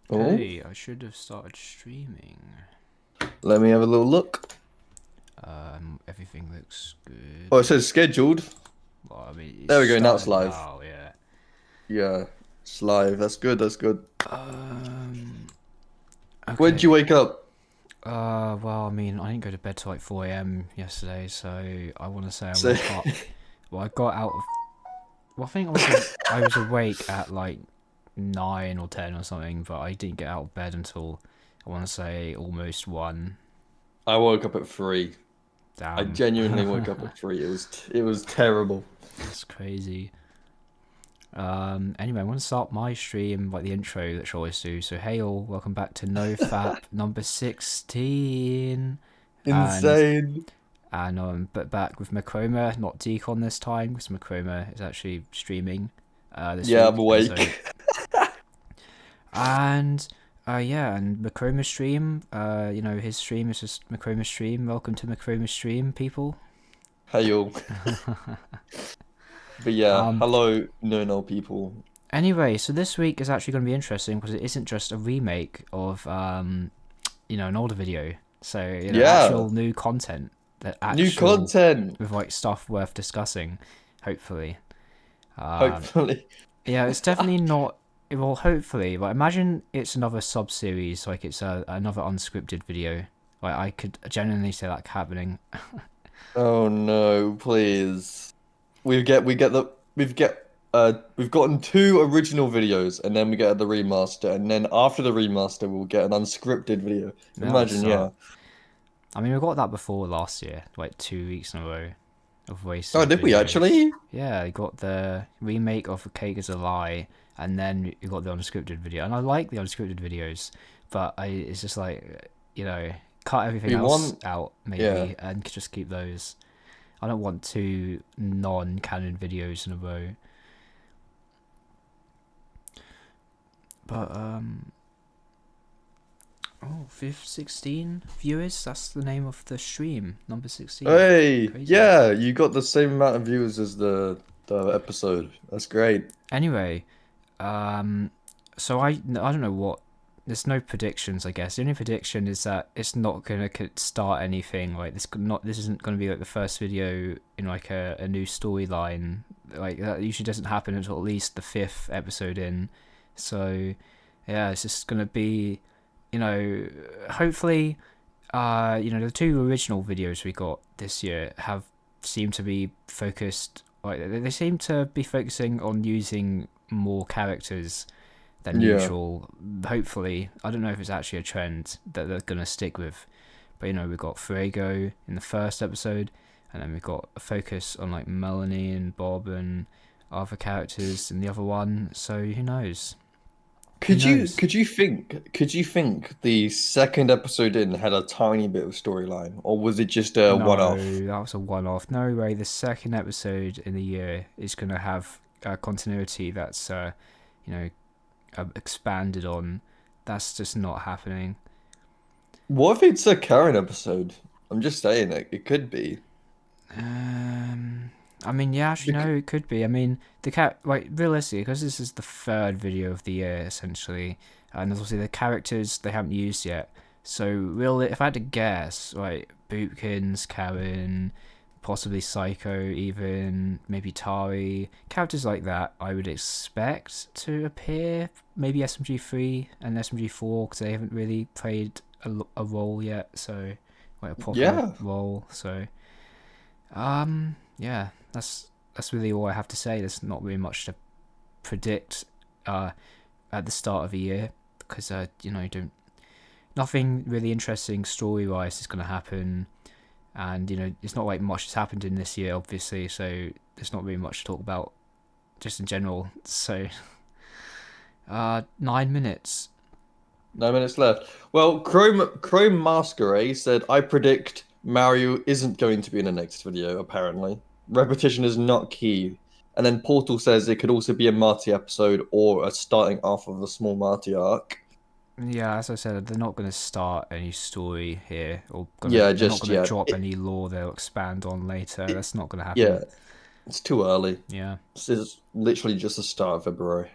Oh, Hey, I should have started streaming. let me have a little look. Everything looks Oh, it good. says scheduled. Well, I mean, it's There we go. Now it's started live. now, yeah. Yeah, it's live. That's good. That's good. Um, When did you okay. wake up? Well, I mean, I didn't go to bed till like 4 a.m. yesterday, so I want to say I So, woke up. Well, I got out of. Well, I think I was awake at like 9 or 10 or something, but I didn't get out of bed until I want to say almost 1. I woke up at 3. I Damn. genuinely woke up at 3. It was terrible. That's crazy. Anyway, I want to start my stream like the intro that I always do. So hey all, welcome back to NoFap number 16, and Insane. but back with Macroma, not Decon this time, because Macroma is actually streaming this Yeah, I'm week, and so awake. and yeah, and Macroma stream, his stream is just Macroma stream. Welcome to Macroma stream, people. Hey all. But yeah, Um, hello, no people. Anyway, so this week is actually going to be interesting because it isn't just a remake of an older video. So, Yeah, actual new content that new actual content. with like stuff worth discussing, hopefully. Um, Hopefully. yeah, it's definitely not. Well, hopefully, but imagine it's another sub series, like it's another unscripted video. Like I could genuinely see that happening. Oh no, please. We've gotten 2 original videos and then we get the remaster and then after the remaster we'll get an unscripted video. That would Imagine, yeah. suck. I mean, we got that before last year, like 2 weeks in a row of Oh, wasted did we videos. actually? Yeah, you got the remake of A Cake is a Lie, and then you got the unscripted video. And I like the unscripted videos, but it's just like, cut everything We else want, out, yeah. maybe, and just keep those. I don't want 2 non-canon videos in a row. But, oh, 16 viewers? That's the name of the stream, number 16. Hey, Crazy. yeah, you got the same amount of views as the episode. That's great. Anyway, so I don't know what. There's no predictions, I guess. The only prediction is that it's not gonna start anything. Like this isn't gonna be like the first video in like a new storyline. Like that usually doesn't happen until at least the 5th episode in. So yeah, it's just gonna be, hopefully, the 2 original videos we got this year have seemed to be focused. Like they seem to be focusing on using more characters than Yeah. usual. Hopefully, I don't know if it's actually a trend that they're gonna stick with, but we got Fuego in the first episode, and then we got a focus on like Melanie and Bob and other characters in the other one. So who knows? Who Could you knows? could you think could you think the second episode in had a tiny bit of storyline, or was it just a one-off? No, that was a one-off. No way. The second episode in the year is gonna have continuity that's you know expanded on. That's just not happening. What if it's a current episode? I'm just saying it could be. Um, I mean, yeah, actually, Bec no, it could be. I mean, the cat, like, realistically, because this is the third video of the year, essentially, and there's obviously the characters they haven't used yet. So, really, if I had to guess, like, Boopkins, Karen, possibly Psycho, even, maybe Tari, characters like that, I would expect to appear. Maybe SMG3 and SMG4, because they haven't really played a role yet, so, like, a proper yeah. role, so. Yeah, that's really all I have to say. There's not really much to predict at the start of a year because don't nothing really interesting story wise is gonna happen, and it's not like much has happened in this year, obviously. So there's not really much to talk about just in general. So 9 minutes. 9 minutes left. Well, Chrome Masquerade said, I predict Mario isn't going to be in the next video, apparently. Repetition is not key. And then Portal says it could also be a Marty episode or a starting off of a small Marty arc. Yeah, as I said, they're not going to start any story here, or Yeah, they're not just going to yet. drop any lore they'll expand on later. That's not going to Yeah, happen. it's too early. Yeah. This is literally just the start of February.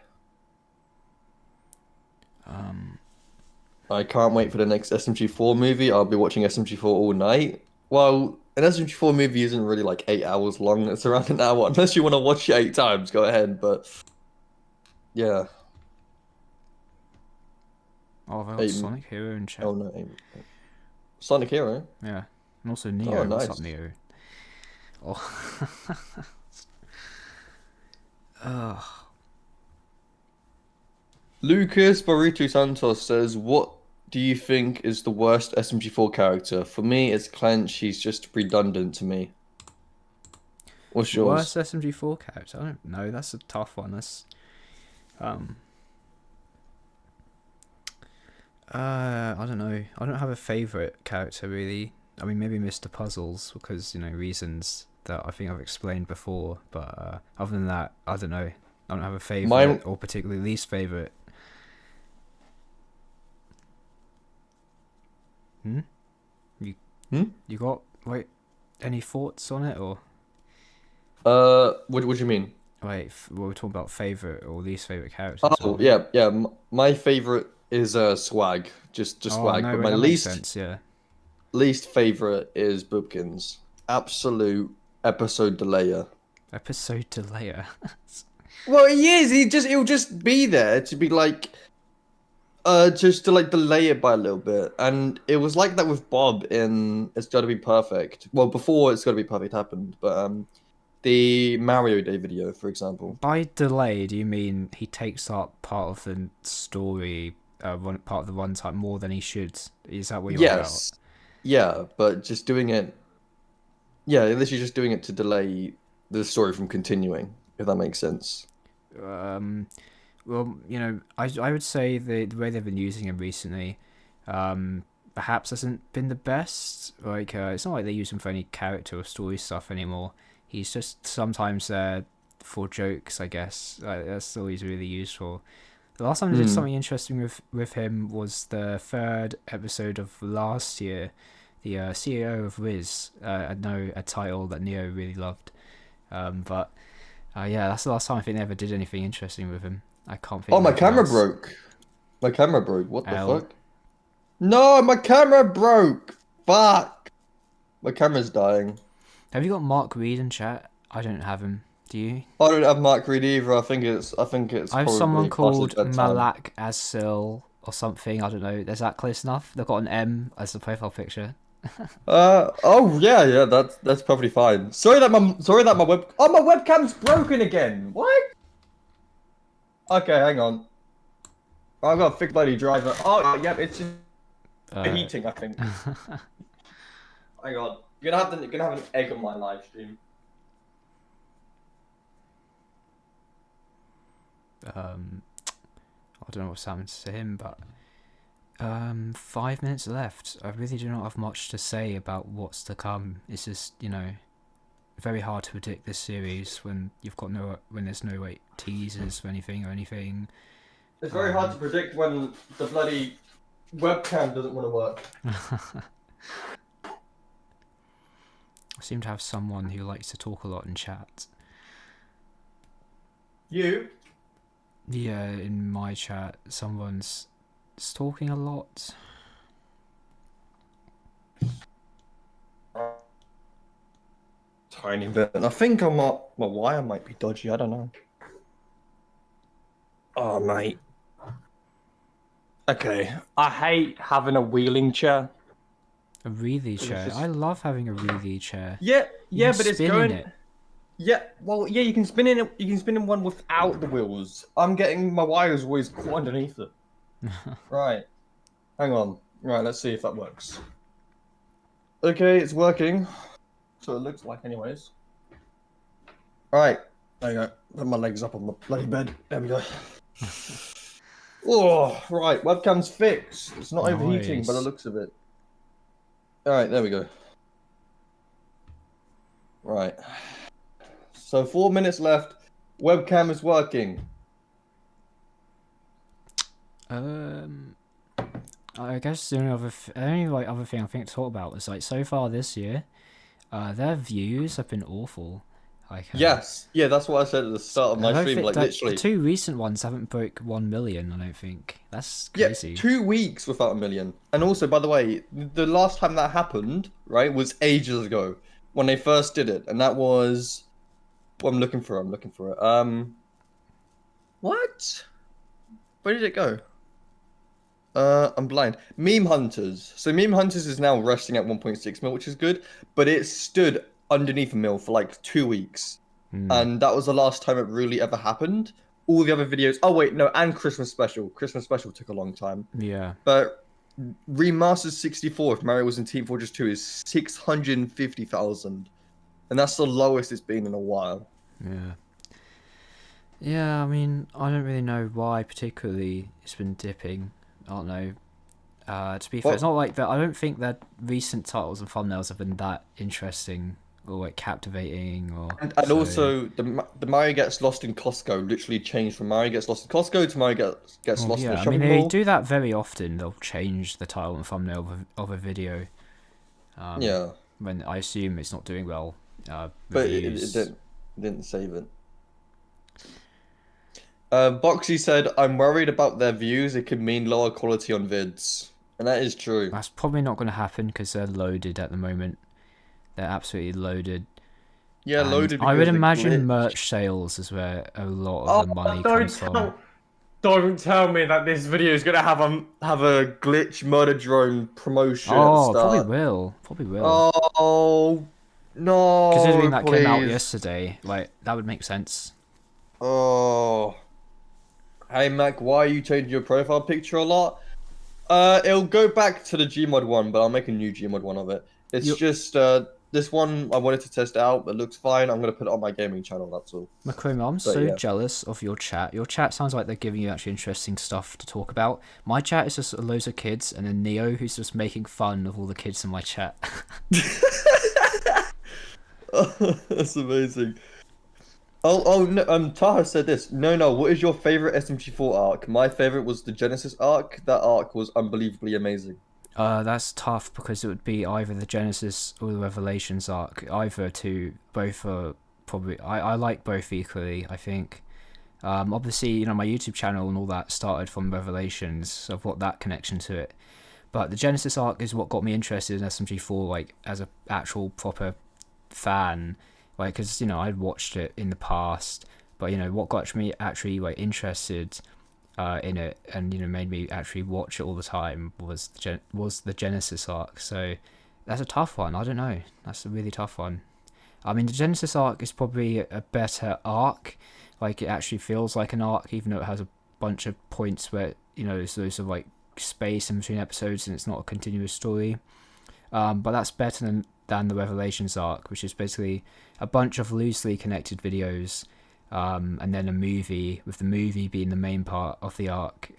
I can't wait for the next SMG4 movie. I'll be watching SMG4 all night. Well, an SMG4 movie isn't really like 8 hours long. It's around an hour. Unless you want to watch it 8 times, go ahead. But yeah, Oh, I've got eight. Sonic Hero in chat. Oh no, eight. Sonic Hero. Yeah, and also Oh, Neo. What's up, nice. Neo? Oh, ugh. Lucas Barritu Santos says, "What do you think is the worst SMG4 character? For me, it's Clench. He's just redundant to me. What's Worst yours?" SMG4 character? I don't know. That's a tough one. That's um. I don't know. I don't have a favorite character really. I mean, maybe Mr. Puzzles because reasons that I think I've explained before. But other than that, I don't know. I don't have a Mine, favorite or particularly least favorite. Hmm. You hmm? you got any thoughts on it or What do you mean? we're talking about favorite or least favorite characters Oh, or. yeah, yeah. My favorite is Swag, just Oh Swag. no, But wait, my that makes least sense. Yeah. least favorite is Boopkins. Absolute episode delayer. Episode delayer. Well, he is. He'll just be there to be like, just to like delay it by a little bit. And it was like that with Bob in It's Gotta Be Perfect. Well, before It's Gotta Be Perfect happened, but the Mario Day video, for example. By delay, do you mean he takes up part of the story, one part of the runtime more than he should? Is that what you're on about? Yes, yeah, but just doing it, yeah, literally just doing it to delay the story from continuing, if that makes sense. Um, well, I would say the way they've been using him recently, perhaps hasn't been the best. Like, it's not like they use him for any character or story stuff anymore. He's just sometimes there for jokes, I guess. That's all he's really used for. The last time I did Hmm. something interesting with him was the third episode of last year. The CEO of Wiz. I know a title that Neo really loved. But yeah, that's the last time I think they ever did anything interesting with him. I can't think Oh, of my anything camera else. broke. My camera broke. What the L. fuck? No, my camera broke. Fuck. My camera's dying. Have you got Mark Reed in chat? I don't have him. Do you? I don't have Mark Reed either. I think it's I have someone probably past his called bedtime. Malak Asil or something. I don't know. Is that close enough? They've got an M as the profile picture. Oh yeah, yeah, that's probably fine. My webcam's broken again. What? Okay, hang on. I've got a fix bloody driver. Oh, yep, it's just Uh, heating, I think. Hang on. You're gonna have an egg on my live stream. I don't know what's happened to him, but 5 minutes left. I really do not have much to say about what's to come. It's just very hard to predict this series when there's no teasers for anything or anything. It's very hard to predict when the bloody webcam doesn't want to work. I seem to have someone who likes to talk a lot in chat. You? Yeah, in my chat, someone's talking a lot. Tiny bit. I think my wire might be dodgy. I don't know. Oh, mate. Okay. I hate having a wheeling chair. A wreathy chair. just- I love having a wreathy chair. Yeah, You yeah, can but it's spin in going. it. Yeah, well, yeah, you can spin in it. You can spin in one without the wheels. I'm getting my wires always caught underneath it. Right. Hang on. Right, let's see if that works. Okay, it's working. So it looks like, anyways. Right. There you go. Put my legs up on the bloody bed. There we go. Oh, right. Webcam's fixed. It's not overheating by the Nice. looks of it. All right, there we go. Right. So 4 minutes left. Webcam is working. I guess the only other thing I think to talk about is so far this year, their views have been awful. Like, Yes, yeah, that's what I said at the start of I my don't stream. think Like that the literally, two recent ones haven't broke 1 million. I don't think that's yeah, crazy. 2 weeks without a million. And also, by the way, the last time that happened, right, was ages ago when they first did it, and that was what I'm looking for. I'm looking for it. What? Where did it go? I'm blind. Meme Hunters. So Meme Hunters is now resting at 1.6 mil, which is good, but it stood underneath a mil for like 2 weeks. Hmm. And that was the last time it really ever happened. All the other videos, oh wait, no, and Christmas Special. Christmas Special took a long time. Yeah. But Remastered 64, if Mario was in Team Fortress 2, is 650,000. And that's the lowest it's been in a while. Yeah. Yeah, I mean, I don't really know why particularly it's been dipping. I don't know. To be fair, it's Well, not like that. I don't think that recent titles and thumbnails have been that interesting or like captivating or and so. also the Mario gets lost in Costco literally changed from Mario gets lost in Costco to Mario gets Well, lost in a yeah, I mean, shopping they mall. do that very often. They'll change the title and thumbnail of a video Yeah, when I assume it's not doing well. but it Reviews. didn't save it. Boxy said, "I'm worried about their views. It could mean lower quality on vids," and that is true. That's probably not going to happen because they're loaded at the moment. They're absolutely loaded. Yeah, And loaded I would because of the imagine glitch. merch sales is where a lot of Oh, the money don't comes from. tell, don't tell me that this video is gonna have a glitch murder drone promotion at the Oh, probably start. will. Probably will. Oh Considering no, that came out please. yesterday, like, that would make sense. Oh, hey Mac, why are you changing your profile picture a lot? It'll go back to the Gmod one, but I'll make a new Gmod one of it. It's You, just this one I wanted to test out. It looks fine. I'm gonna put it on my gaming channel. That's all. Macromo, I'm But so yeah. jealous of your chat. Your chat sounds like they're giving you actually interesting stuff to talk about. My chat is just loads of kids, and then Neo, who's just making fun of all the kids in my chat. That's amazing. Oh no, Taha said this. No, no, what is your favorite SMG4 arc? My favorite was the Genesis arc. That arc was unbelievably amazing. That's tough because it would be either the Genesis or the Revelations arc. Either two, both are probably. I like both equally, I think. Obviously, my YouTube channel and all that started from Revelations, so I've got that connection to it. But the Genesis arc is what got me interested in SMG4, like, as a actual proper fan. Like, because, I'd watched it in the past, but, what got me actually, like, interested in it and made me actually watch it all the time was the Genesis arc. So that's a tough one. I don't know. That's a really tough one. I mean, the Genesis arc is probably a better arc. Like, it actually feels like an arc, even though it has a bunch of points where there's loads of like space in between episodes and it's not a continuous story. But that's better than the Revelations arc, which is basically a bunch of loosely connected videos, and then a movie, with the movie being the main part of the arc.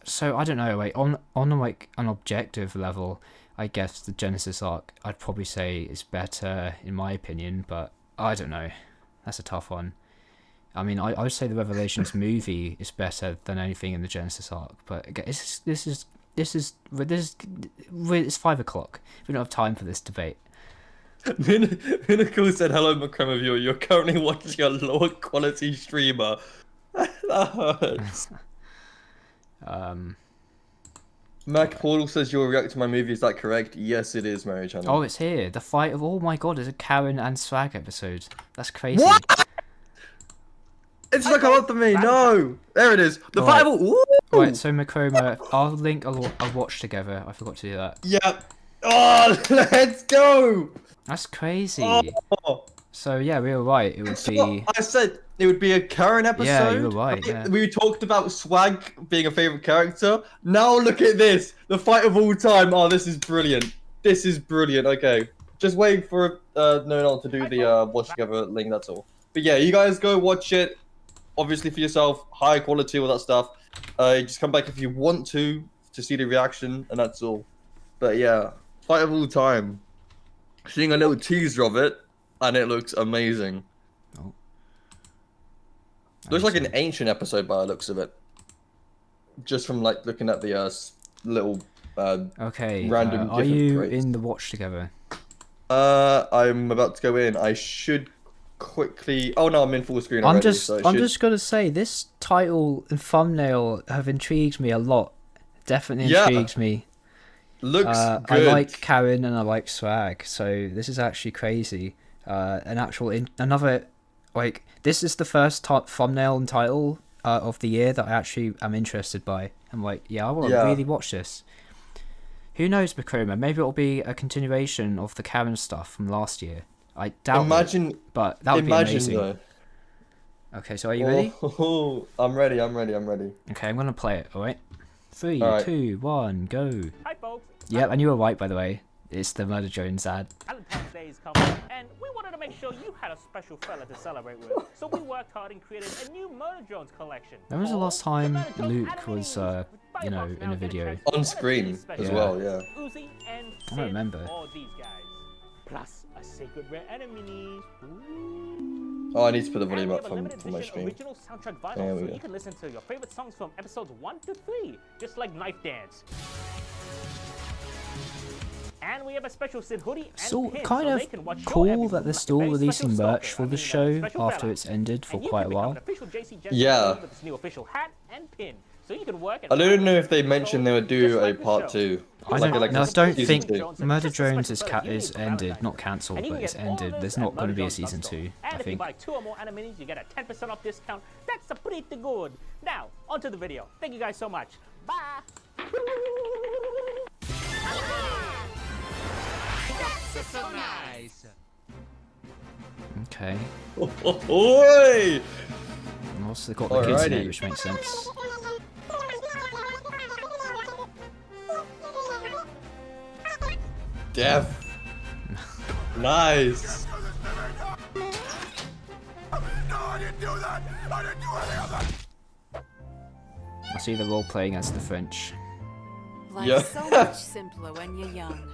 So I don't know. Like, on like an objective level, I guess the Genesis arc I'd probably say is better in my opinion, but I don't know. That's a tough one. I mean, I would say the Revelations movie is better than anything in the Genesis arc, but again, it's 5 o'clock. We don't have time for this debate. Pinnacle said, "Hello, Macrama viewer. You're currently watching a lower quality streamer." That hurts. Um, Mac Portal says you'll react to my movie. Is that correct? Yes, it is, Mary oh, Channel. it's here. The fight of oh my god, it's a Karen and Swag episode. That's crazy. What? It's not come up to me. No, there it is. The Alright. fight. Ooh. Right, so Macroma, I'll link a watch together. I forgot to do that. Yeah. Oh, let's go. That's crazy. Oh. So yeah, we were right. It would So be. I said it would be a current episode. Yeah, you were right. Yeah. We talked about Swag being a favorite character. Now look at this, the fight of all time. Oh, this is brilliant. This is brilliant. Okay, just waiting for no to do the watch together link. That's all. But yeah, you guys go watch it. Obviously for yourself, high quality, all that stuff. Just come back if you want to see the reaction, and that's all. But yeah, fight of all time. Seeing a little teaser of it, and it looks amazing. Oh. Looks like an ancient episode by the looks of it. Just from like looking at the little Okay. random Are different you crates. in the watch together? I'm about to go in. I should quickly. Oh no, I'm in full screen already. I'm just gonna say this title and thumbnail have intrigued me a lot. Definitely intrigues me. Looks I good. like Karen and I like Swag, so this is actually crazy. Another like this is the first thumbnail and title of the year that I actually am interested by. I'm like, yeah, I want to really watch this. Who knows, Bakroma? Maybe it'll be a continuation of the Karen stuff from last year. I doubt it, but that would be amazing. Though. Okay, so are you ready? Oh, I'm ready. Okay, I'm gonna play it. All right. 3, All right. 2, 1, go. Hi, folks. Yep, and you were right, by the way. It's the Murder Jones ad. Valentine's Day is coming, and we wanted to make sure you had a special fella to celebrate with. So we worked hard and created a new Murder Jones collection. When was the last time Luke was, you know, in a video? On screen as well, yeah. Uzi and I don't remember. all these guys. Plus a sacred rare enemy. Oh, I need to put the volume And we up have a from limited my edition stream. original soundtrack vinyl, There we so go. you can listen to your favorite songs from episodes 1 to 3, just like Knife Dance. And we have a special Sid hoodie and So pin, kind so of they can watch your cool every that they're move still like a very releasing special merch stalker. for the I show mean, special after fella. it's ended for And you quite can a become while. an official JC Jensen Yeah. with this new official hat and pin, so you can work. I don't know if they mentioned they would do a part 2. I Like don't, a no, I don't season think 2. Murder Drones is ended, not cancelled, but it's ended. There's not going to be a season 2, I And if you think. buy 2 or more animes, you get a 10% off discount. That's a pretty good. Now, onto the video. Thank you guys so much. Bye. So nice. Okay. Oi! And also they've got the kids in it, Alrighty. which makes sense. Death. Nice. No, I didn't do that. I didn't do any of that. I see the role playing as the French. Life's Yeah. so much simpler when you're young.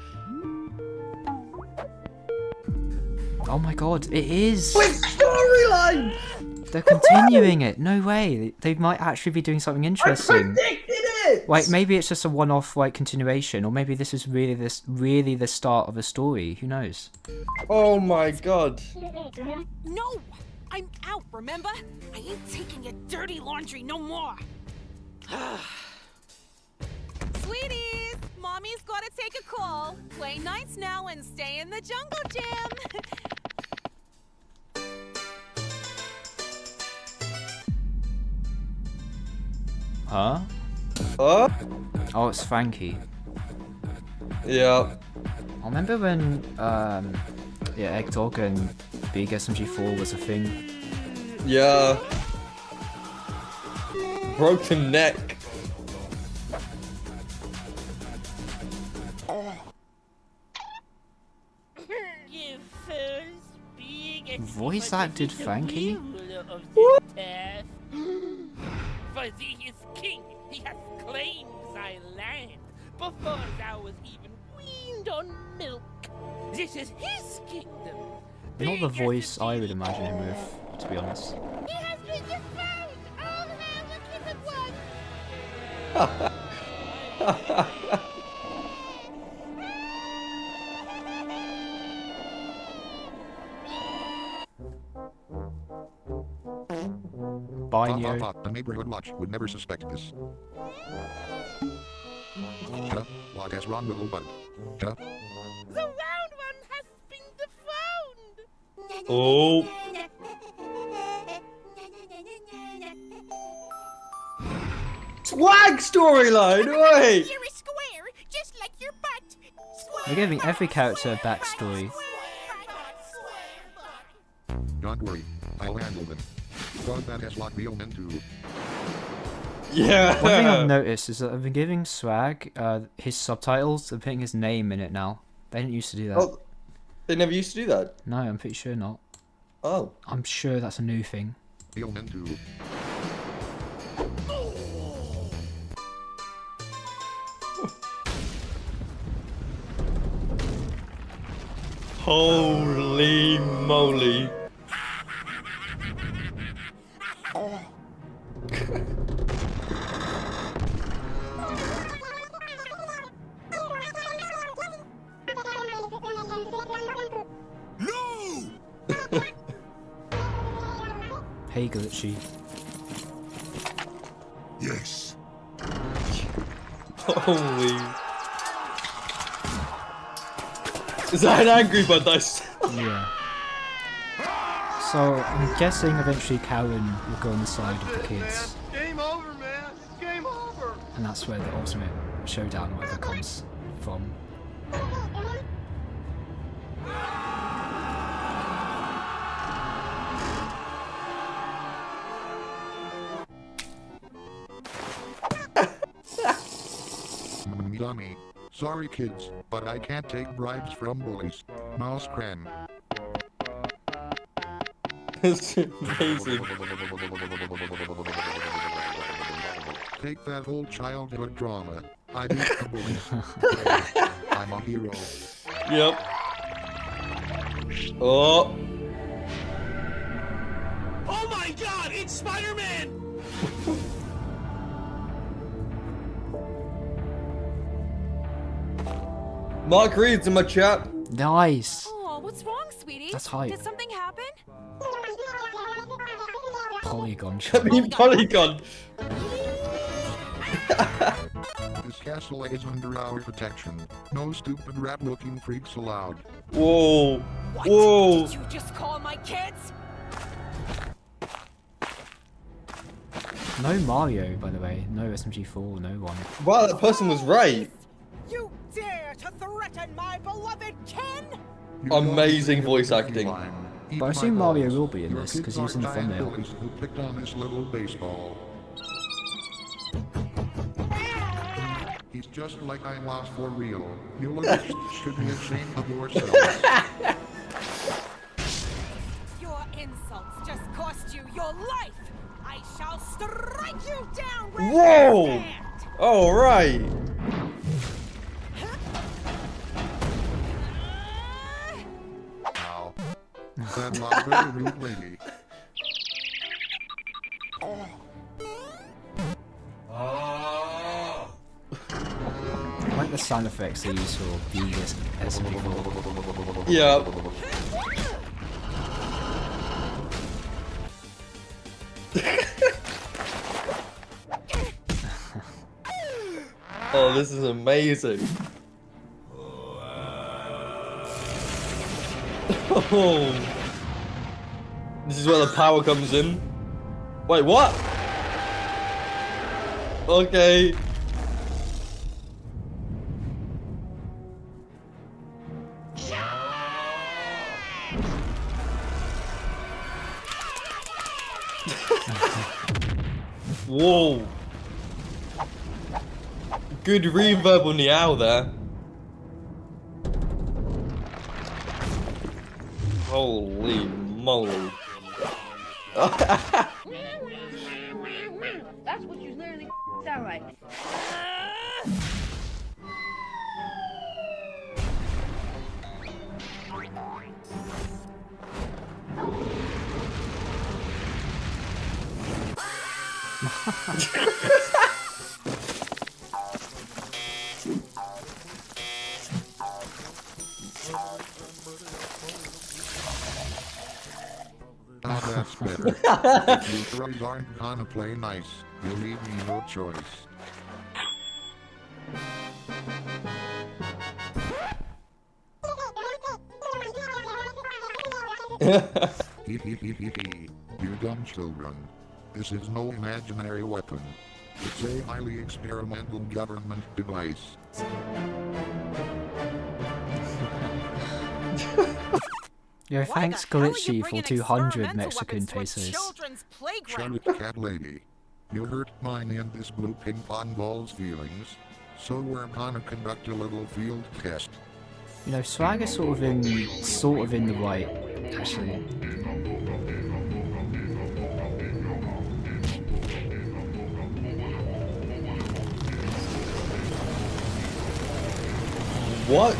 Oh my god, it is! Quick storyline! They're continuing it. No way. They might actually be doing something interesting. Predicted it! Like maybe it's just a one-off like continuation, or maybe this is really the start of a story. Who knows? Oh my god. No! I'm out, remember? I ain't taking your dirty laundry no more! Sweeties! Mommy's gotta take a call. Play nice now and stay in the jungle gym. Huh? Oh? Oh, it's Frankie. Yeah. I remember when yeah, Egg Dog and Big SMG4 was a thing. Yeah. Broken neck. Voice acted Frankie? Fuzzy is king. He has claims I land before thou was even weaned on milk. This is his kingdom. Not the voice I would imagine him with, to be honest. He has been defiled. All hail the king at once. Bye, Neo. A neighborhood watch would never suspect this. Huh? What is wrong, little bud? Huh? The round one has been defound. Oh. Swag storyline, wait! You're a square, just like your butt. They're giving every character a backstory. Don't worry, I'll handle them. God, that has what real men do. Yeah. One thing I've noticed is that I've been giving Swag his subtitles and putting his name in it now. They didn't used to do that. Oh, they never used to do that. No, I'm pretty sure not. Oh. I'm sure that's a new thing. Real men do. Holy moly. No! Hey, Glitchy. Yes. Holy. Is that an angry bird dice? Yeah. So I'm guessing eventually Karen will go on the side of the kids. Game over, man. Game over. And that's where the ultimate showdown whatever comes from. Dummy. Sorry kids, but I can't take bribes from bullies. Mouse cram. It's amazing. Take that whole childhood drama. I beat the bullies. I'm a hero. Yep. Oh. Oh my God! It's Spider-Man. Mark Reed's in my chat. Nice! Oh, what's wrong, sweetie? That's hype. Did something happen? Polygon I shot. mean, Polygon. This castle is under our protection. No stupid rat-looking freaks allowed. Whoa. What? Whoa. Did you just call my kids? No Mario, by the way. No SMG4, no one. Wow, that person was right. You dare to threaten my beloved Ken? You Amazing don't voice get the acting. line. Eat But I my assume Mario balls. will be in Your this, 'cause kids he was in the are giant thumbnail. bullies who picked on this little baseball. He's just like I was for real. You look should be ashamed of yourself. Your insults just cost you your life. I shall strike you down where Whoa. you stand. All right. Ow. That was very rude lady. I like the sound effects they use for the SMG4. Yeah. Oh, this is amazing. Oh. This is where the power comes in. Wait, what? Okay. Whoa. Good reverb on the owl there. Holy moly. That's what you literally sound like. Now that's better. If you throwers aren't gonna play nice, you leave me no choice. Hee hee hee hee hee. You dumb children. This is no imaginary weapon. It's a highly experimental government device. Yo, Why thanks the hell are you Glitchy for bringing 200 experimental Mexican weapons to a pesos. children's playground? Shut it, cat lady. You hurt mine and this blue ping pong ball's feelings. So we're gonna conduct a little field test. You know, Swag is sort of in the right, actually. What?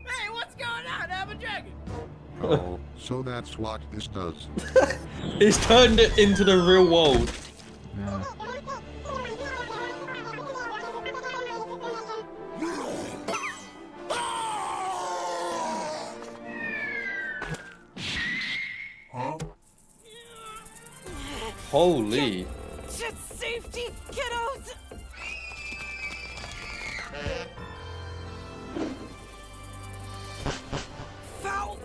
Hey, what's going on? I'm a dragon. Oh, so that's what this does. He's turned it into the real world. Yeah. Holy. Shit, safety, kiddos! Foul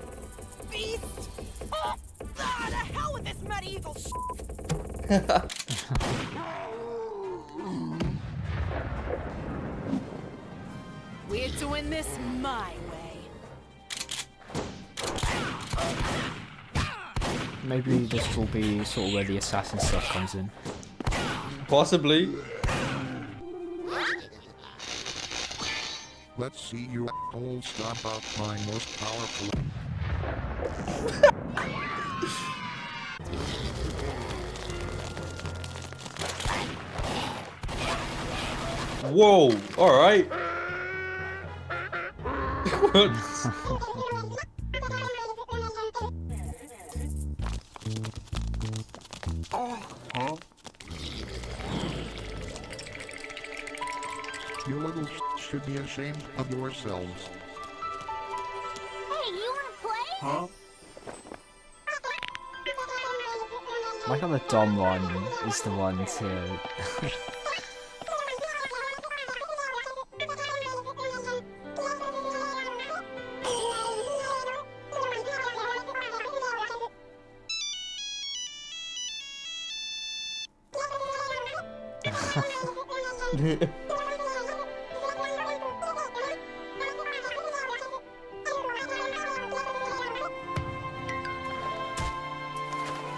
beast! Oh, the hell with this medieval shit! We're doing this my way. Maybe this will be sort of where the assassin stuff comes in. Possibly. Let's see you all stomp out my most powerful. Whoa, alright. You little should be ashamed of yourselves. Hey, you wanna play? Huh? I like how the Dom one is the one to...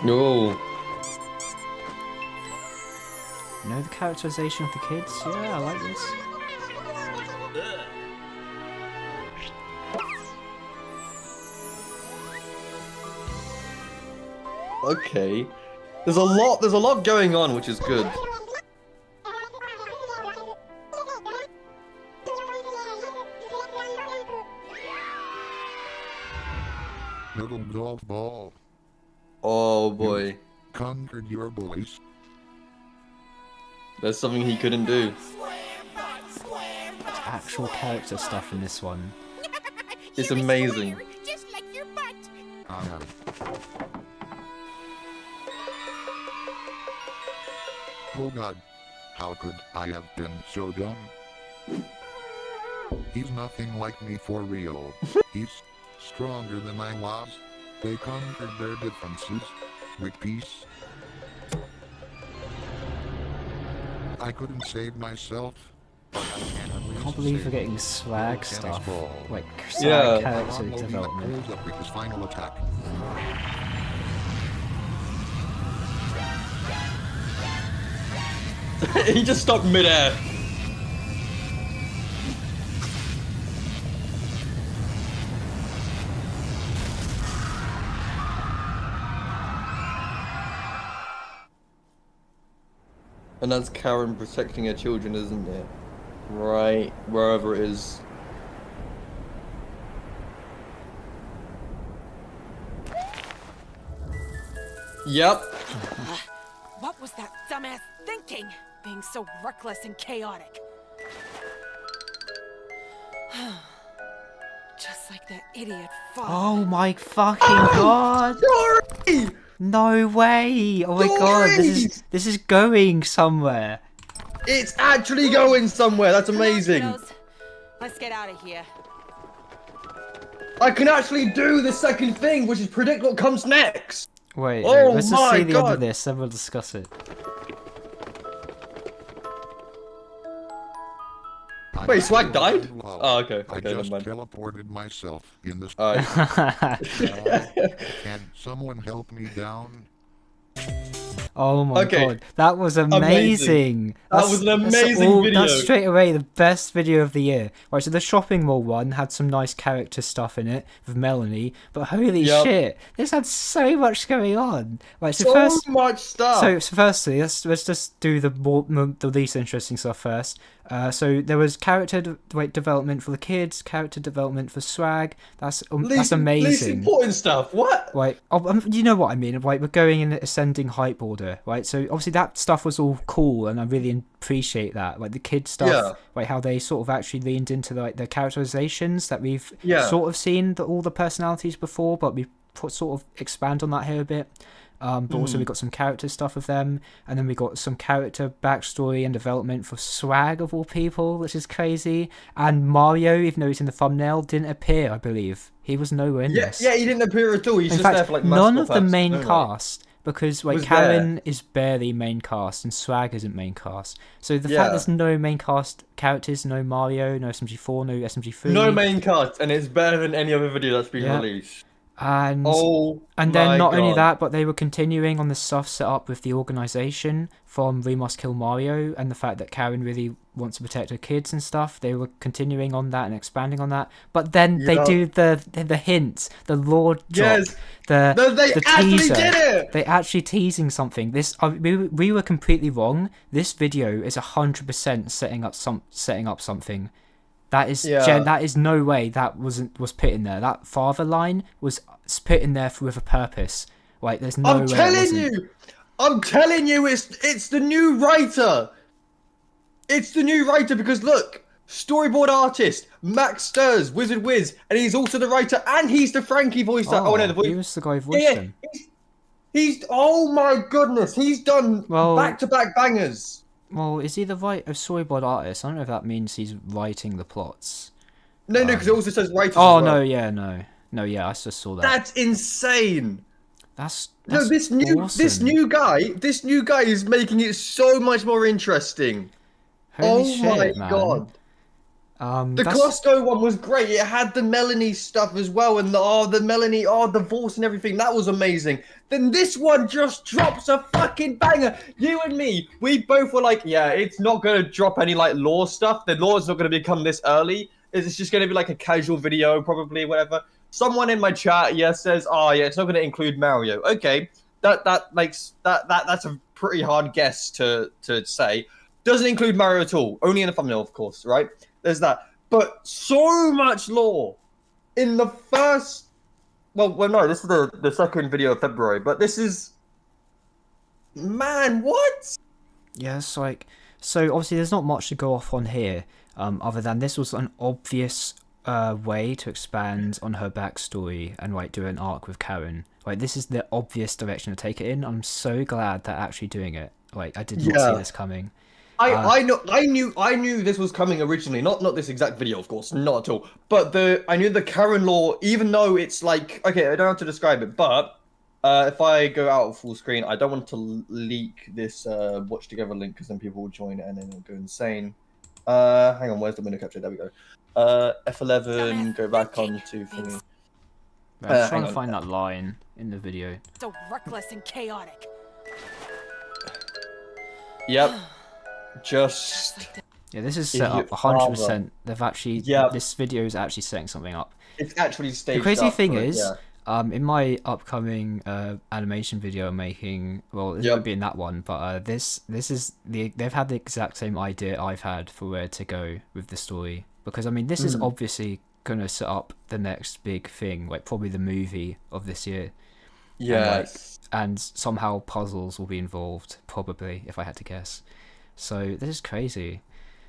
No. You know the characterization of the kids? Yeah, I like this. Okay. There's a lot going on, which is good. Little golf ball. Oh boy. Conquered your bullies. There's something he couldn't do. Actual character stuff in this one. It's amazing. Just like your butt. Oh god. How could I have been so dumb? He's nothing like me for real. He's stronger than I was. They conquered their differences with peace. I couldn't save myself. But I can at least Can't believe save we're getting the swag tennis stuff. ball. Like, Yeah. swag character Ron will be development. up with his final attack. He just stopped midair. And that's Karen protecting her children, isn't it? Right, wherever it is. Yep. What was that dumbass thinking? Being so reckless and chaotic. Just like that idiot father. Oh my fucking god! Sorry! No way! Oh my god, this is going somewhere. It's actually going somewhere. That's Come on, amazing. kiddos. Let's get out of here. I can actually do the second thing, which is predict what comes next. Wait, Oh let's just my see the end God. of this, then we'll discuss it. Wait, Swag died? Wow. Oh, okay. I Okay, never just mind. teleported myself in this. Can someone help me down? Oh my Okay. god, that was Amazing. amazing. That was an amazing video. That's straight away the best video of the year. Right, so the shopping mall one had some nice character stuff in it with Melanie, but holy Yep. shit, this had so much going on. Right, so So first, much stuff. so firstly, let's just do the least interesting stuff first. So there was character development for the kids, character development for Swag. That's Least amazing. important stuff. What? Right, you know what I mean. Right, we're going in ascending hype order. Right, so obviously that stuff was all cool, and I really appreciate that. Like the kid stuff, Yeah. right? How they sort of actually leaned into like the characterizations that we've Yeah. sort of seen all the personalities before, but we sort of expand on that here a bit. But also we got some character stuff with them, and then we got some character backstory and development for Swag of all people, which is crazy. And Mario, even though he's in the thumbnail, didn't appear, I believe. He was nowhere in this. Yeah, he didn't appear at all. He's In just fact, there for like none mascot of the purposes main only. cast, because like Was Karen is barely main cast and Swag isn't main cast. So the fact there's no main cast characters, no Mario, no SMG4, no SMG3, No main cast, and it's better than any other video that's been released. and And then not only God. that, but they were continuing on the stuff set up with the organization from We Must Kill Mario, and the fact that Karen really wants to protect her kids and stuff. They were continuing on that and expanding on that. But then they do the hint, the lore drop, Yes. the They the actually teaser. did it! They actually teasing something. This we were completely wrong. This video is 100% setting up something. That is that is no way that was put in there. That father line was put in there with a purpose. Like there's no way. I'm telling you, it's the new writer. It's the new writer because look, storyboard artist Max Sturs, Wizard Wiz, and he's also the writer and he's the Frankie voice. Oh, no, the voice. he was the guy who voiced him. He's oh my goodness, he's done Well- back-to-back bangers. Well, is he the storyboard artist? I don't know if that means he's writing the plots. No, because it also says writers. Oh as well. no, yeah, I just saw that. That's insane. That's No, this new guy is making it so much more interesting. Holy shit, my man. God. The that's- Costco one was great. It had the Melanie stuff as well, and the Melanie, divorce and everything. That was amazing. Then this one just drops a fucking banger. You and me, we both were like, yeah, it's not gonna drop any like lore stuff. The lore's not gonna become this early. It's just gonna be like a casual video, probably, whatever. Someone in my chat, says, oh yeah, it's not gonna include Mario. Okay, that's a pretty hard guess to say. Doesn't include Mario at all. Only in the thumbnail, of course, right? There's that. But so much lore in the first... Well, no, this is the second video of February, but this is... Man, what? Yeah, it's like... So, obviously, there's not much to go off on here, other than this was an obvious way to expand on her backstory and, like, do an arc with Karen. Like, this is the obvious direction to take it in. I'm so glad they're actually doing it. Like, I did not see this coming. I knew this was coming originally, not this exact video, of course, not at all. But I knew the Karen lore, even though it's like, okay, I don't have to describe it, but if I go out of full screen, I don't want to leak this watch together link because then people will join it and then it'll go insane. Hang on, where's the window capture? There we go. F11, go back on to thingy. I'm trying to find that line in the video. So reckless and chaotic. Yep. Just Yeah, this is set up 100%. They've actually this video is actually setting something up. It's actually staged. The crazy up thing for it, is, in my upcoming animation video I'm making, well, it won't be in that one, but this is they've had the exact same idea I've had for where to go with the story, because I mean this is obviously gonna set up the next big thing, like probably the movie of this year. Yes. And somehow puzzles will be involved, probably, if I had to guess. So this is crazy.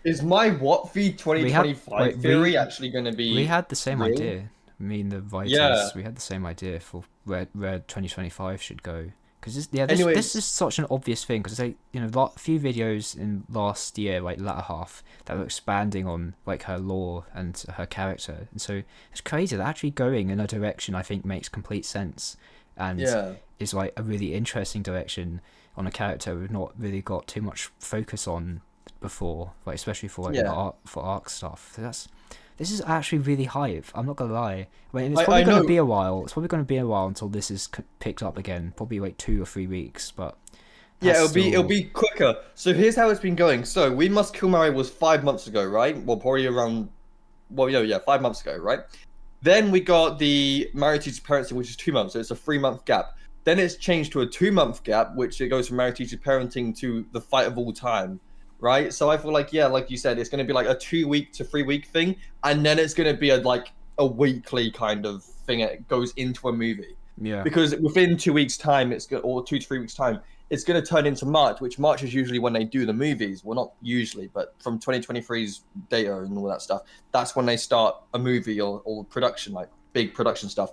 Is my What Feed 2025 theory actually going to be? We had the same real? idea. Me and the writers, we had the same idea for where 2025 should go. Because this is such an obvious thing. Because like, a few videos in last year, like latter half, that were expanding on like her lore and her character, and so it's crazy. They're actually going in a direction I think makes complete sense, and is like a really interesting direction on a character we've not really got too much focus on before, like especially for like arc stuff. So this is actually really hype. I'm not gonna lie. I mean, it's probably gonna be a while. It's probably gonna be a while until this is picked up again. Probably like 2 or 3 weeks, but it'll be quicker. So here's how it's been going. So We Must Kill Mario was 5 months ago, right? Well, probably around 5 months ago, right? Then we got the Mario Teacher's Parenting, which is 2 months, so it's a 3-month gap. Then it's changed to a 2-month gap, which it goes from Mario Teacher's Parenting to the Fight of All Time, right? So I feel like, like you said, it's going to be like a 2-week to 3-week thing, and then it's going to be a weekly kind of thing. It goes into a movie. Yeah. Because within 2 weeks' time, or 2 to 3 weeks' time, it's going to turn into March, which March is usually when they do the movies. Well, not usually, but from 2023's data and all that stuff, that's when they start a movie or production, like big production stuff.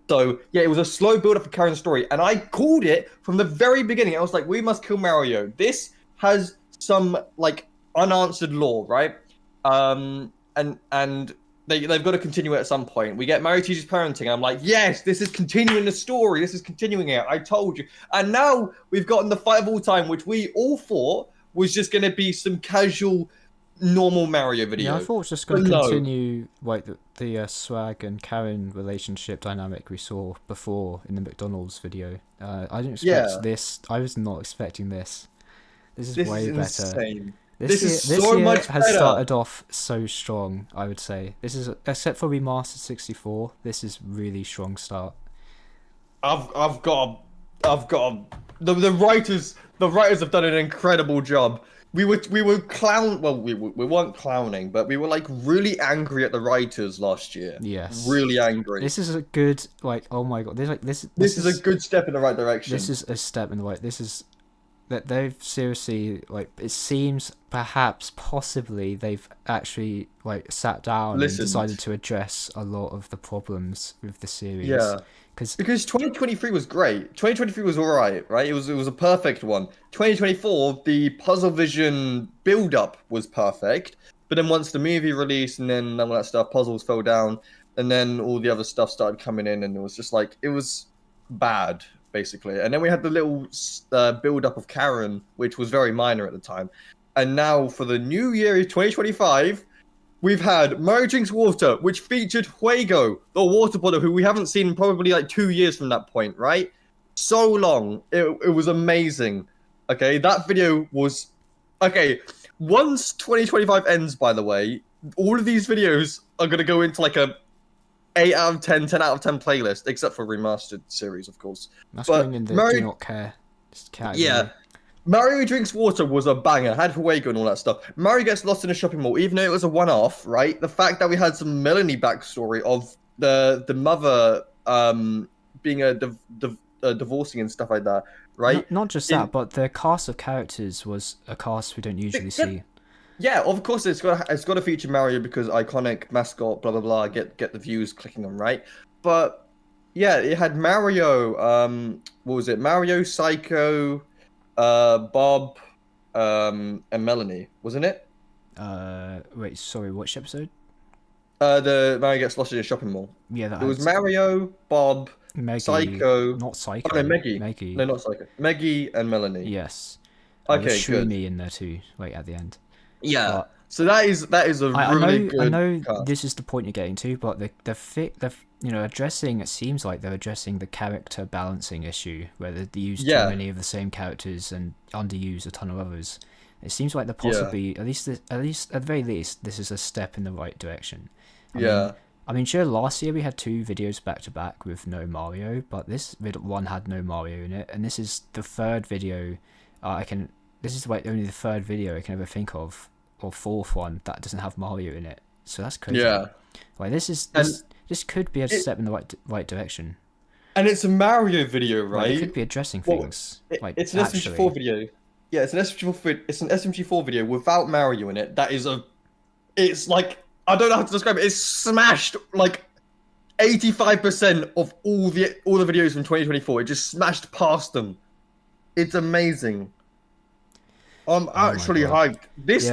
So yeah, it was a slow build up of Karen's story, and I called it from the very beginning. I was like, we must kill Mario. This has some like unanswered lore, right? And they've got to continue it at some point. We get Mario teaches parenting. I'm like, yes, this is continuing the story. This is continuing it. I told you. And now we've gotten the fight of all time, which we all thought was just going to be some casual, normal Mario video. Yeah, I thought it was just going to But no. continue like the Swag and Karen relationship dynamic we saw before in the McDonald's video. I didn't expect this. I was not expecting this. This is way better. Insane. This so year much has better. started off so strong, I would say. This is, except for Remastered 64, this is really strong start. I've got the writers have done an incredible job. We weren't clowning, but we were like really angry at the writers last year. Yes. Really angry. This is a good, like, oh my god, this is a good step in the right direction. This is a step in the right. This is that they've seriously, like, it seems possibly they've actually like sat down and decided to address a lot of the problems with the series. Yeah. Because 2023 was great. 2023 was alright, right? It was a perfect one. 2024, the Puzzle Vision build-up was perfect. But then once the movie released and then all that stuff, puzzles fell down, and then all the other stuff started coming in, and it was just like, it was bad, basically. And then we had the little build-up of Karen, which was very minor at the time. And now for the new year, 2025, we've had Mario Drinks Water, which featured Fuego, the water bottle, who we haven't seen in probably like 2 years from that point, right? So long. It was amazing. Okay, that video was... Okay, once 2025 ends, by the way, all of these videos are going to go into like a 8 out of 10, 10 out of 10 playlist, except for Remastered series, of course. That's going in the do not care category. Yeah. Mario Drinks Water was a banger, had Fuego and all that stuff. Mario Gets Lost in a Shopping Mall, even though it was a one-off, right? The fact that we had some Melanie backstory of the mother being divorcing and stuff like that, right? Not just that, but the cast of characters was a cast we don't usually see. Yeah, of course it's got to feature Mario because iconic mascot, blah blah blah. Get the views clicking on, right? But yeah, it had Mario. What was it? Mario, Psycho, Bob, and Melanie, wasn't it? Wait, sorry, which episode? The Mario Gets Lost in a Shopping Mall. Yeah, that it was Mario, Bob, Meggy, Psycho. not Psycho. Oh, no, Meggy. Meggy. No, not Psycho. Meggy and Melanie. Yes. Okay, there's good. Shroomy in there too, like at the end. Yeah. But so that is a really good. I know cast. this is the point you're getting to, but the addressing, it seems like they're addressing the character balancing issue, where they use too many of the same characters and underuse a ton of others. It seems like they're possibly, at least at the very least, this is a step in the right direction. I mean, sure, last year we had 2 videos back to back with no Mario, but this one had no Mario in it, and this is the third video this is like only the third video I can ever think of, or fourth one that doesn't have Mario in it. So that's crazy. Yeah. Like this could be a step in the right direction. And it's a Mario video, right? Like, it could be addressing things. It's an SMG4 video. Yeah, it's an SMG4 video without Mario in it. It's like, I don't know how to describe it. It's smashed like 85% of all the videos from 2024. It just smashed past them. It's amazing. I'm actually hyped. This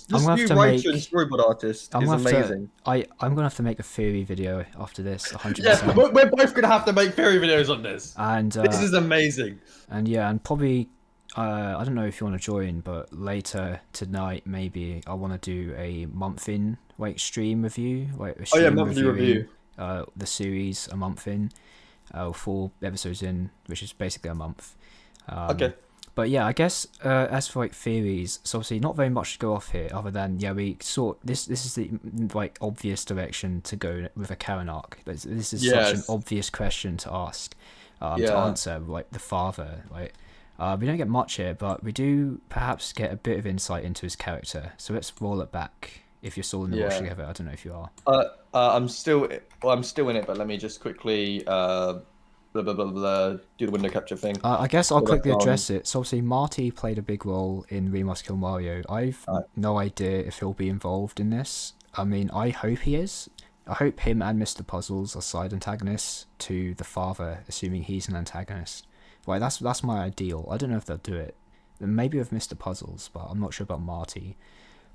new writer and storyboard artist is amazing. I'm gonna have to make a theory video after this, 100%. Yeah, we're both gonna have to make theory videos on this. And this is amazing. And yeah, and probably I don't know if you want to join, but later tonight maybe I want to do a month in like stream review, like a stream monthly review. The series a month in, 4 episodes in, which is basically a month. Okay. But yeah, I guess as for like theories, so obviously not very much to go off here, other than we sort this is the like obvious direction to go with a Karen arc. This is such an obvious question to ask, to answer, like the father. Like we don't get much here, but we do perhaps get a bit of insight into his character. So let's roll it back. If you're still in the watch together, I don't know if you are. I'm still in it, but let me just quickly do the window capture thing. I guess I'll quickly address it. So obviously Marty played a big role in We Must Kill Mario. I've no idea if he'll be involved in this. I mean, I hope he is. I hope him and Mr. Puzzles are side antagonists to the father, assuming he's an antagonist. Right, that's my ideal. I don't know if they'll do it. Maybe with Mr. Puzzles, but I'm not sure about Marty.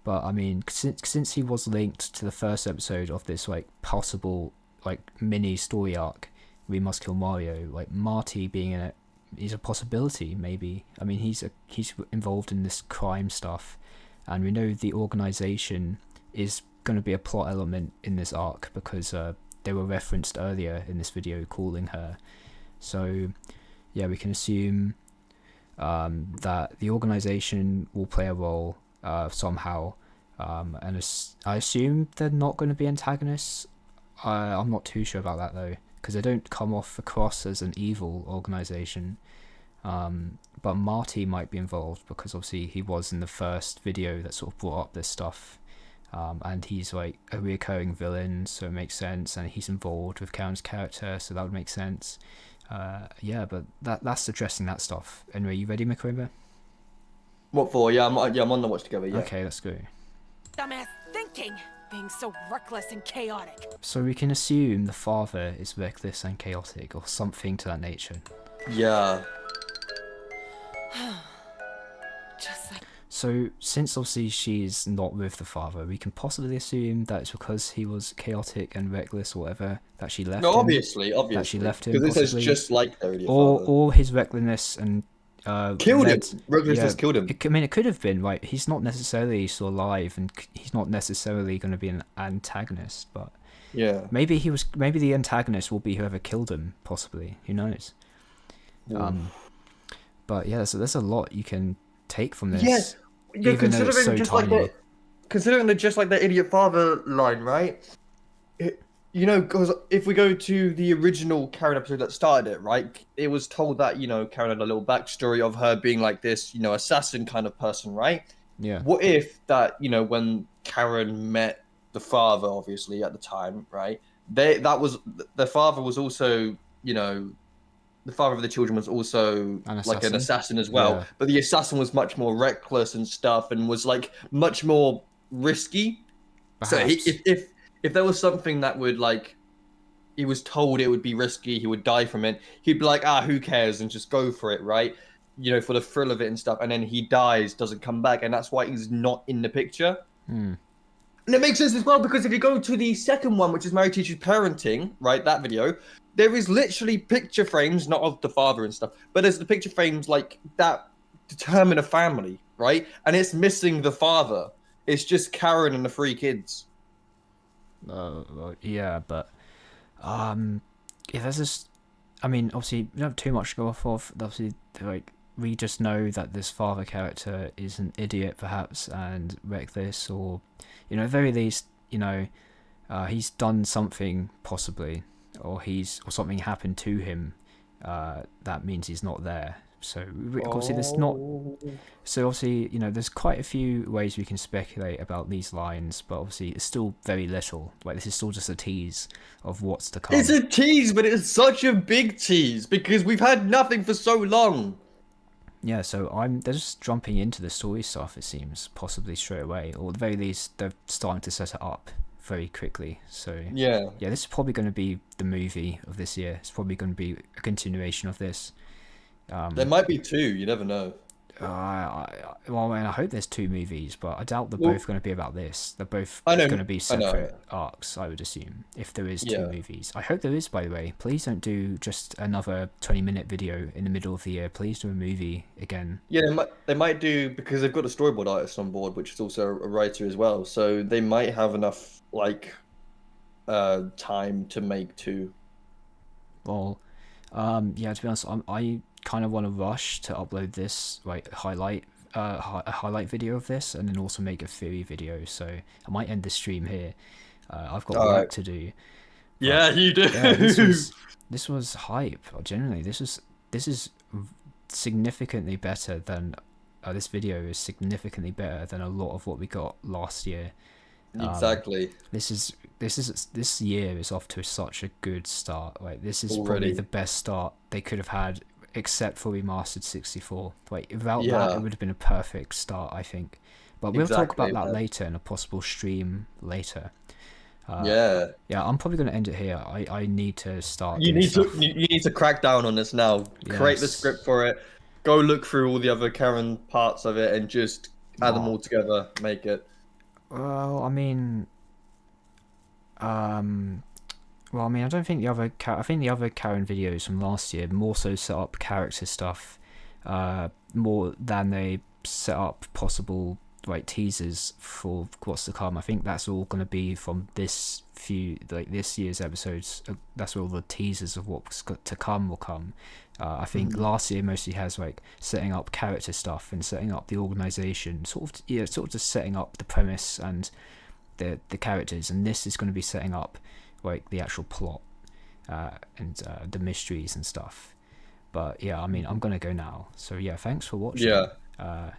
But I mean, since he was linked to the first episode of this like possible like mini story arc, We Must Kill Mario, like Marty being in it is a possibility. Maybe. I mean, he's involved in this crime stuff, and we know the organization is going to be a plot element in this arc because they were referenced earlier in this video calling her. So yeah, we can assume that the organization will play a role somehow, and I assume they're not going to be antagonists. I'm not too sure about that though, because they don't come off across as an evil organization. But Marty might be involved because obviously he was in the first video that sort of brought up this stuff, and he's like a recurring villain, so it makes sense, and he's involved with Karen's character, so that would make sense. Yeah, but that's addressing that stuff. Anyway, you ready, Makrova? What for? Yeah, I'm on the watch together. Yeah. Okay, let's go. Dumbass thinking, being so reckless and chaotic. So we can assume the father is reckless and chaotic, or something to that nature. Yeah. Just like So since obviously she's not with the father, we can possibly assume that it's because he was chaotic and reckless or whatever that she left No, him. obviously. That she left him. Because this is possibly. just like their idiot or father. or his recklessness and Killed him. led- Recklessness killed him. I mean, it could have been, right? He's not necessarily still alive, and he's not necessarily going to be an antagonist, but Yeah. maybe the antagonist will be whoever killed him, possibly. Who knows? But yeah, so there's a lot you can take from this. Yes. Yeah, even though it's so tiny. Considering they're just like the idiot father line, right? You know, because if we go to the original Karen episode that started it, right? It was told that, you know, Karen had a little backstory of her being like this, you know, assassin kind of person, right? Yeah. What if that, you know, when Karen met the father, obviously, at the time, right? The father was also, you know, the father of the children was also like an assassin as well. Yeah. But the assassin was much more reckless and stuff and was like much more risky. Perhaps. So if there was something that would like, he was told it would be risky, he would die from it, he'd be like, who cares, and just go for it, right? You know, for the thrill of it and stuff. And then he dies, doesn't come back, and that's why he's not in the picture. And it makes sense as well, because if you go to the second one, which is Mary Teaches Parenting, right, that video, there is literally picture frames, not of the father and stuff, but there's the picture frames like that determine a family, right? And it's missing the father. It's just Karen and the 3 kids. Yeah, but yeah, there's this. I mean, obviously, we don't have too much to go off of. Obviously, like we just know that this father character is an idiot, perhaps, and reckless, or you know, at the very least, you know, he's done something possibly, or something happened to him. That means he's not there. So obviously, there's not. So obviously, you know, there's quite a few ways we can speculate about these lines, but obviously, it's still very little. Like this is still just a tease of what's to come. It's a tease, but it's such a big tease because we've had nothing for so long. Yeah, so they're just jumping into the story stuff, it seems, possibly straight away, or at the very least, they're starting to set it up very quickly. So yeah, this is probably going to be the movie of this year. It's probably going to be a continuation of this. There might be 2. You never know. Well, I hope there's 2 movies, but I doubt they're both going to be about this. They're both going to be separate arcs, I would assume, if there is 2 movies. I hope there is, by the way. Please don't do just another 20-minute video in the middle of the year. Please do a movie again. Yeah, they might do, because they've got a storyboard artist on board, which is also a writer as well. So they might have enough like time to make 2. Well, yeah, to be honest, I kind of want to rush to upload this like a highlight video of this, and then also make a theory video. So I might end the stream here. I've got work to do. Yeah, you do. Yeah, this was hype. Genuinely, this is significantly better than this video is significantly better than a lot of what we got last year. Exactly. This year is off to such a good start. Like this is Already. probably the best start they could have had, except for Remastered 64. Like without that, it would have been a perfect start, I think. But we'll talk about that later in a possible stream later. Yeah, I'm probably gonna end it here. I need to start. You doing need to stuff. you need to crack down on this now. Create the Yes. script for it. Go look through all the other Karen parts of it and just add them Wow. all together. Make it. Well, I mean, I don't think the other I think the other Karen videos from last year more so set up character stuff, more than they set up possible like teasers for what's to come. I think that's all gonna be from this year's episodes. That's where all the teasers of what's got to come will come. I think last year mostly has like setting up character stuff and setting up the organization, sort of just setting up the premise and the characters, and this is going to be setting up like the actual plot and the mysteries and stuff. But yeah, I mean, I'm gonna go now. So yeah, thanks for watching. Yeah.